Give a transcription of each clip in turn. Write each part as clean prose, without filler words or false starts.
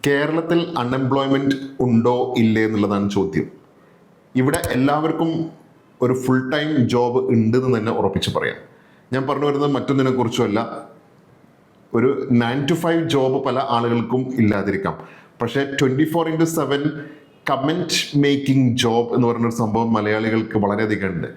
കേരളത്തിൽ അൺഎംപ്ലോയ്മെന്റ് ഉണ്ടോ ഇല്ലേ എന്നുള്ളതാണ് ചോദ്യം. ഇവിടെ എല്ലാവർക്കും ഒരു ഫുൾ ടൈം ജോബ് ഉണ്ടെന്ന് തന്നെ ഉറപ്പിച്ച് പറയാം. ഞാൻ പറഞ്ഞു വരുന്നത് മറ്റൊന്നിനെ കുറിച്ചുമല്ല. ഒരു 9 to 5 ജോബ് പല ആളുകൾക്കും ഇല്ലാതിരിക്കാം, പക്ഷേ 24/7 കമന്റ് മേക്കിംഗ് ജോബ് എന്ന് പറയുന്നൊരു സംഭവം മലയാളികൾക്ക് വളരെയധികം ഉണ്ട്.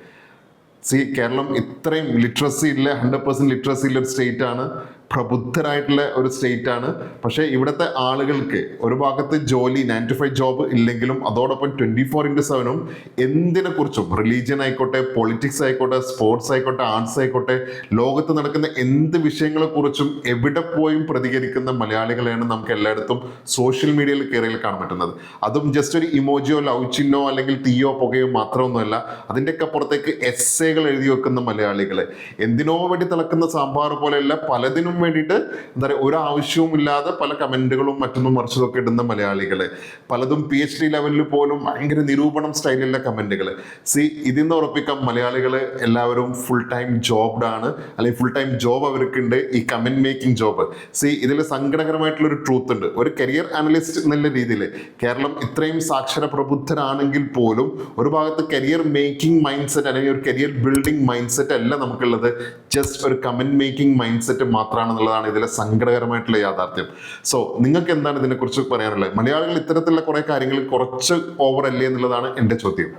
കേരളം ഇത്രയും ലിറ്ററസി ഉള്ള 100% ലിറ്ററസി ഉള്ള ഒരു സ്റ്റേറ്റ് ആണ്, പ്രബുദ്ധരായിട്ടുള്ള ഒരു സ്റ്റേറ്റ് ആണ്. പക്ഷേ ഇവിടുത്തെ ആളുകൾക്ക് ഒരു ഭാഗത്ത് ജോലി 9 to 5 ജോബ് ഇല്ലെങ്കിലും അതോടൊപ്പം 24/7 എന്തിനെ കുറിച്ചും, റിലീജിയൻ ആയിക്കോട്ടെ, പൊളിറ്റിക്സ് ആയിക്കോട്ടെ, സ്പോർട്സ് ആയിക്കോട്ടെ, ആർട്സ് ആയിക്കോട്ടെ, ലോകത്ത് നടക്കുന്ന എന്ത് വിഷയങ്ങളെ കുറിച്ചും എവിടെ പോയും പ്രതികരിക്കുന്ന മലയാളികളെയാണ് നമുക്ക് എല്ലായിടത്തും സോഷ്യൽ മീഡിയയിൽ കയറിയിൽ കാണാൻ പറ്റുന്നത്. അതും ജസ്റ്റ് ഒരു ഇമോജിയോ ലവ് ചിഹ്നോ അല്ലെങ്കിൽ തീയോ പുകയോ മാത്രമൊന്നുമല്ല, അതിൻ്റെയൊക്കെ അപ്പുറത്തേക്ക് എസ്സേകൾ എഴുതി വെക്കുന്ന മലയാളികൾ, എന്തിനോ വേണ്ടി തിളക്കുന്ന സാമ്പാർ പോലെയല്ല പലതിനും വേണ്ടിയിട്ട് എന്താ പറയുക, ഒരു ആവശ്യവും ഇല്ലാതെ പല കമന്റുകളും മറ്റൊന്നും മറിച്ചതൊക്കെ ഇടുന്ന മലയാളികള്, പലതും PhD ലെവലിൽ പോലും ഭയങ്കര നിരൂപണം സ്റ്റൈലിലുള്ള കമന്റുകൾ. ഇതിൽ നിന്ന് ഉറപ്പിക്കാം മലയാളികൾ എല്ലാവരും ഫുൾ ടൈം ജോബ്ഡ് ആണ്, അല്ലെങ്കിൽ ഫുൾ ടൈം ജോബ് അവർക്കുണ്ട്, ഈ കമന്റ് മേക്കിംഗ് ജോബ്. ഇതിൽ സങ്കടകരമായിട്ടുള്ള ഒരു ട്രൂത്ത് ഉണ്ട്. ഒരു കരിയർ അനലിസ്റ്റ് എന്നുള്ള രീതിയിൽ കേരളം ഇത്രയും സാക്ഷര പ്രബുദ്ധരാണെങ്കിൽ പോലും ഒരു ഭാഗത്ത് കരിയർ മേക്കിംഗ് മൈൻഡ് സെറ്റ് അല്ലെങ്കിൽ ഒരു കരിയർ ബിൽഡിംഗ് മൈൻഡ് സെറ്റ് അല്ല നമുക്കുള്ളത്, ജസ്റ്റ് ഒരു കമന്റ് മേക്കിംഗ് മൈൻഡ് സെറ്റ് മാത്രമാണെന്നുള്ളതാണ് ഇതിലെ സങ്കടകരമായിട്ടുള്ള യാഥാർത്ഥ്യം. നിങ്ങൾക്ക് എന്താണ് ഇതിനെക്കുറിച്ച് പറയാനുള്ളത്? മലയാളികൾ ഇത്തരത്തിലുള്ള കുറെ കാര്യങ്ങൾ കുറച്ച് ഓവർ അല്ലേ എന്നുള്ളതാണ് എൻ്റെ ചോദ്യം.